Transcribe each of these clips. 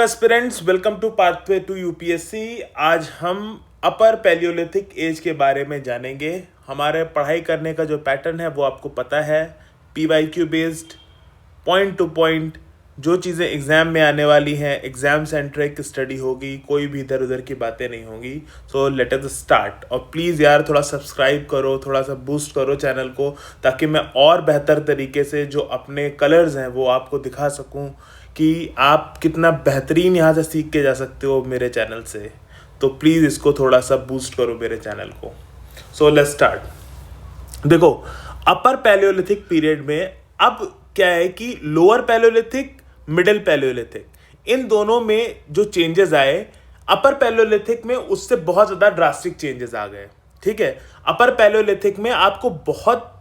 Aspirants, welcome to pathway to UPSC. आज हम अपर Palaeolithic as के बारे में जानेंगे। हमारे पढ़ाई करने का जो पैटर्न है वो आपको पता है, PYQ based, point two point. जो चीज़ें एग्ज़ाम में आने वाली हैं, एग्ज़ाम सेंट्रिक स्टडी होगी, कोई भी इधर उधर की बातें नहीं होंगी। So let us start. और प्लीज़ यार थोड़ा सब्सक्राइब करो, थोड़ा सा बूस्ट करो चैनल को, ताकि मैं और बेहतर तरीके से जो अपने कलर्स हैं वो आपको दिखा सकूं कि आप कितना बेहतरीन यहाँ से सीख के जा सकते हो मेरे चैनल से। तो प्लीज़ इसको थोड़ा सा बूस्ट करो मेरे चैनल को। So let's start. देखो, अपर पैलियोलिथिक पीरियड में अब क्या है कि लोअर पैलियोलिथिक, मिडिल पैलियोलिथिक, इन दोनों में जो चेंजेस आए, अपर पैलियोलिथिक में उससे बहुत ज़्यादा ड्रास्टिक चेंजेस आ गए। ठीक है, अपर पैलियोलिथिक में आपको बहुत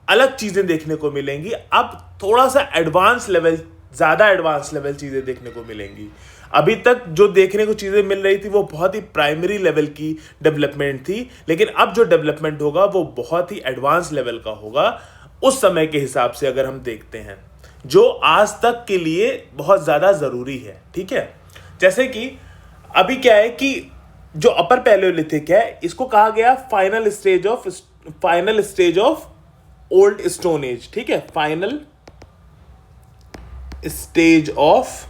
अलग चीज़ें देखने को मिलेंगी। अब थोड़ा सा एडवांस लेवल, ज़्यादा एडवांस लेवल चीज़ें देखने को मिलेंगी। अभी तक जो देखने को चीज़ें मिल रही थी वो बहुत ही प्राइमरी लेवल की डेवलपमेंट थी, लेकिन अब जो डेवलपमेंट होगा वो बहुत ही एडवांस लेवल का होगा उस समय के हिसाब से, अगर हम देखते हैं, जो आज तक के लिए बहुत ज़्यादा ज़रूरी है। ठीक है, जैसे कि अभी क्या है कि जो अपर पैलियोलिथिक है, इसको कहा गया final stage of old stone age. ठीक है, final stage of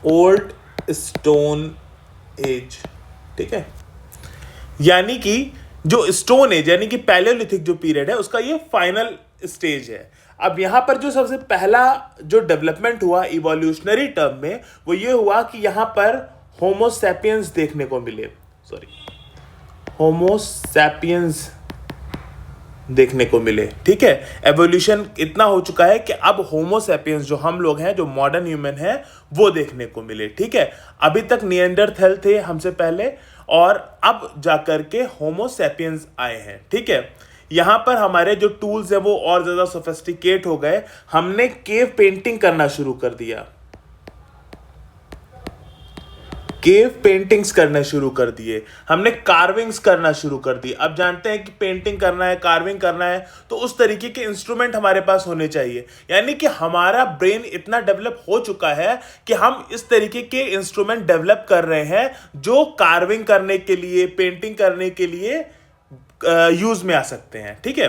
old stone age. ठीक है, यानी कि जो स्टोन एज यानी कि पैलियोलिथिक जो पीरियड है उसका ये फाइनल स्टेज है। अब यहां पर जो सबसे पहला जो डेवलपमेंट हुआ इवोल्यूशनरी टर्म में, वो ये हुआ कि यहां पर होमोसैपियंस देखने को मिले। होमोसैपियंस देखने को मिले। ठीक है, एवोल्यूशन इतना हो चुका है कि अब होमोसैपियंस, जो हम लोग हैं, जो मॉडर्न ह्यूमन हैं, वो देखने को मिले। ठीक है, अभी तक निएंडरथैल थे हमसे पहले, और अब जाकर के होमोसैपियंस आए हैं। ठीक है, यहां पर हमारे जो टूल्स हैं वो और ज्यादा सोफिस्टिकेट हो गए। हमने केव पेंटिंग करना शुरू कर दिया, केव पेंटिंग्स करना शुरू कर दिए, हमने कार्विंग्स करना शुरू कर दी। अब जानते हैं कि पेंटिंग करना है, कार्विंग करना है, तो उस तरीके के इंस्ट्रूमेंट हमारे पास होने चाहिए। यानी कि हमारा ब्रेन इतना डेवलप हो चुका है कि हम इस तरीके के इंस्ट्रूमेंट डेवलप कर रहे हैं जो कार्विंग करने के लिए, पेंटिंग करने के लिए यूज में आ सकते हैं। ठीक है,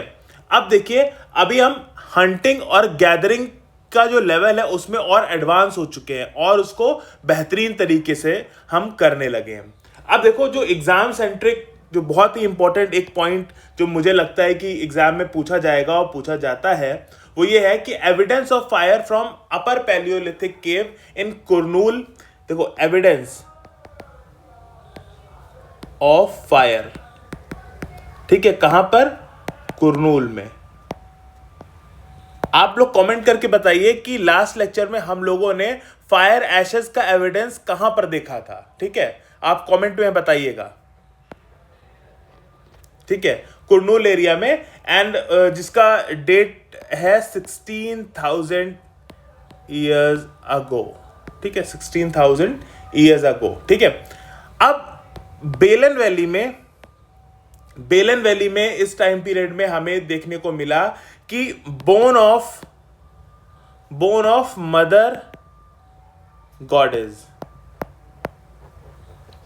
अब देखिए, अभी हम हंटिंग और गैदरिंग का जो लेवल है उसमें और एडवांस हो चुके हैं, और उसको बेहतरीन तरीके से हम करने लगे हैं। अब देखो, जो एग्जाम सेंट्रिक, जो बहुत ही इंपॉर्टेंट एक पॉइंट जो मुझे लगता है कि एग्जाम में पूछा जाएगा और पूछा जाता है, वो ये है कि evidence of fire from upper palaeolithic cave in Kurnool. देखो, एविडेंस ऑफ फायर, ठीक है, कहां पर? कुरनूल में। आप लोग कमेंट करके बताइए कि लास्ट लेक्चर में हम लोगों ने फायर एशेस का एविडेंस कहां पर देखा था। ठीक है, आप कमेंट में बताइएगा। ठीक है, कुरनूल एरिया में, एंड जिसका डेट है 16,000 ईयर्स अगो। ठीक है, 16,000 ईयर्स अगो। ठीक है, अब बेलन वैली में इस टाइम पीरियड में हमें देखने को मिला कि बोन ऑफ मदर गॉडेस।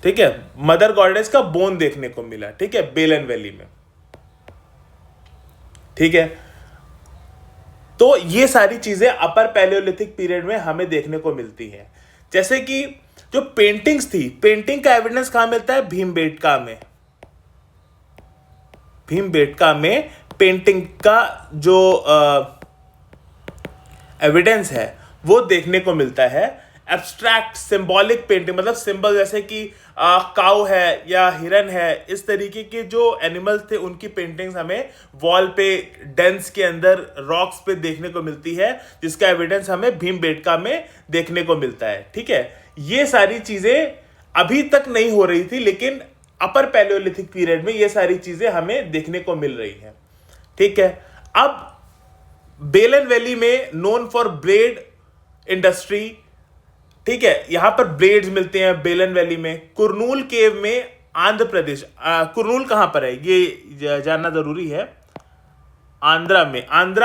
ठीक है, मदर गॉडेस का बोन देखने को मिला। ठीक है, बेलन वैली में। ठीक है, तो ये सारी चीजें अपर पैलियोलिथिक पीरियड में हमें देखने को मिलती हैं। जैसे कि जो पेंटिंग्स थी, पेंटिंग का एविडेंस कहां मिलता है? भीमबेटका में पेंटिंग का जो एविडेंस है वो देखने को मिलता है। एब्स्ट्रैक्ट सिंबॉलिक पेंटिंग, मतलब सिंबल, जैसे कि काऊ है या हिरन है, इस तरीके के जो एनिमल्स थे उनकी पेंटिंग्स हमें वॉल पे, डेंस के अंदर, रॉक्स पे देखने को मिलती है, जिसका एविडेंस हमें भीमबेटका में देखने को मिलता है। ठीक है, ये सारी चीजें अभी तक नहीं हो रही थी, लेकिन अपर पैलियोलिथिक पीरियड में ये सारी चीजें हमें देखने को मिल रही हैं। ठीक है, अब बेलन वैली में नोन फॉर ब्लेड इंडस्ट्री। ठीक है, यहां पर ब्लेड्स मिलते हैं बेलन वैली में। कुरनूल केव में आंध्र प्रदेश, कुरनूल कहां पर है ये जानना जरूरी है। आंध्रा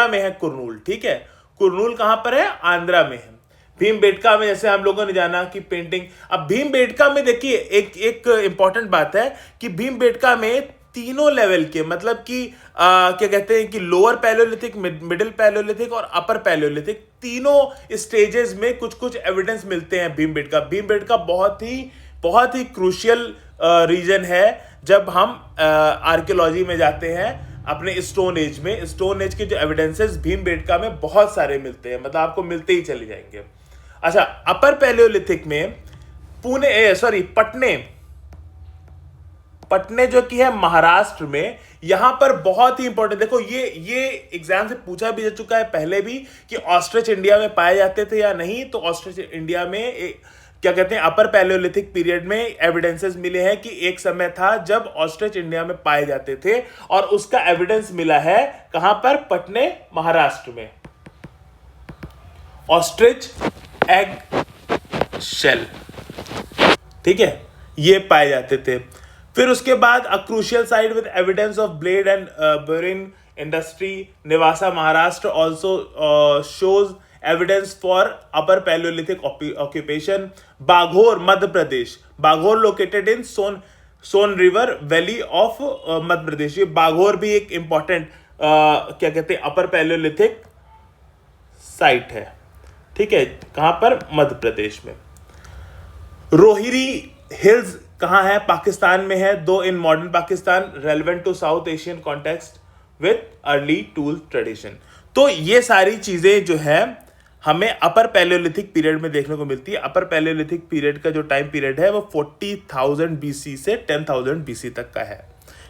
में है कुरनूल। ठीक है, कुरनूल कहां पर है? आंध्रा में है। भीमबेटका में जैसे हम लोगों ने जाना कि पेंटिंग, अब भीमबेटका में देखिए एक एक इंपॉर्टेंट बात है कि भीमबेटका में तीनों लेवल के, मतलब कि क्या कहते हैं कि लोअर पैलियोलिथिक, मिडिल पैलियोलिथिक और अपर पैलियोलिथिक, तीनों स्टेजेस में कुछ कुछ एविडेंस मिलते हैं भीमबेटका बहुत ही क्रूशियल रीजन है जब हम आर्कियोलॉजी में जाते हैं अपने स्टोन एज के जो एविडेंसेस भीमबेटका में बहुत सारे मिलते हैं, मतलब आपको मिलते ही चले जाएंगे। अच्छा, अपर पैलियोलिथिक में पटने जो कि है महाराष्ट्र में, यहां पर बहुत ही इंपॉर्टेंट, देखो ये एग्जाम से पूछा भी जा चुका है पहले भी कि ऑस्ट्रिच इंडिया में पाए जाते थे या नहीं। तो ऑस्ट्रिच इंडिया में क्या कहते हैं, अपर पैलियोलिथिक पीरियड में एविडेंसेस मिले हैं कि एक समय था जब ऑस्ट्रिच इंडिया में पाए जाते थे, और उसका एविडेंस मिला है कहां पर, पटने महाराष्ट्र में। ऑस्ट्रिच एग शेल, ठीक है, ये पाए जाते थे। फिर उसके बाद a crucial site with evidence of blade and boring industry, Nevasa Maharashtra also shows evidence for upper palaeolithic occupation. Baghor Madhya Pradesh, Baghor located in Son river valley of Madhya Pradesh. ये बाघोर भी एक इंपॉर्टेंट क्या कहते हैं अपर पैलियोलिथिक साइट है, ठीक है, कहां पर, मध्य प्रदेश में। रोहिरी हिल्स कहां है, पाकिस्तान में है, though in modern Pakistan, relevant to South Asian context with early tool tradition. तो ये सारी चीजें जो है हमें अपर पैलियोलिथिक पीरियड में देखने को मिलती है। अपर पैलियोलिथिक पीरियड का जो टाइम पीरियड है वो 40,000 BC से 10,000 BC तक का है,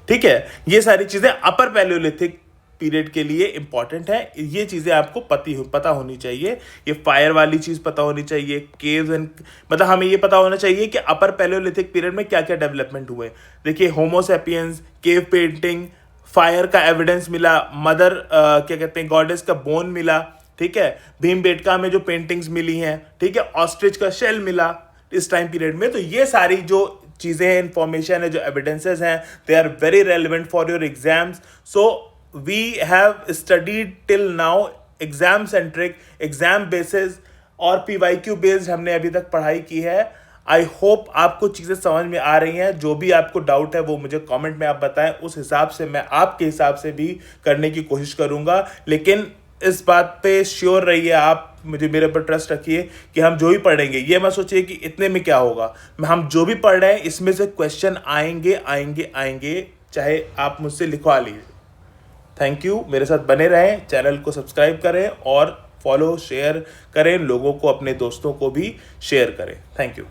ठीक है। ये सारी चीजें अपर पैलियोलिथिक पीरियड के लिए इंपॉर्टेंट है, ये चीजें आपको पता होनी चाहिए। ये फायर वाली चीज पता होनी चाहिए, केव्स एंड, मतलब हमें ये पता होना चाहिए कि अपर पैलियोलिथिक पीरियड में क्या क्या डेवलपमेंट हुए। देखिए, Homo sapiens, cave painting, fire का एविडेंस मिला, मदर क्या कहते हैं गॉडेस का बोन मिला, ठीक है, भीमबेटका में जो पेंटिंग्स मिली हैं, ठीक है, ऑस्ट्रिच का शेल मिला इस टाइम पीरियड में। तो ये सारी जो चीजें हैं, इंफॉर्मेशन है, जो एविडेंसेस हैं, they are very relevant for your exams. So we have studied till now exam centric, exam basis और PYQ बेस्ड हमने अभी तक पढ़ाई की है। आई होप आपको चीज़ें समझ में आ रही हैं। जो भी आपको डाउट है वो मुझे कमेंट में आप बताएं, उस हिसाब से मैं आपके हिसाब से भी करने की कोशिश करूंगा। लेकिन इस बात पे श्योर रहिए, आप मुझे मेरे पर ट्रस्ट रखिए कि हम जो भी पढ़ेंगे, ये मत सोचिए कि इतने में क्या होगा, हम जो भी पढ़ रहे हैं इसमें से क्वेश्चन आएंगे, चाहे आप मुझसे लिखवा लीजिए। थैंक यू, मेरे साथ बने रहें, चैनल को सब्सक्राइब करें और फॉलो शेयर करें, लोगों को, अपने दोस्तों को भी शेयर करें। Thank you.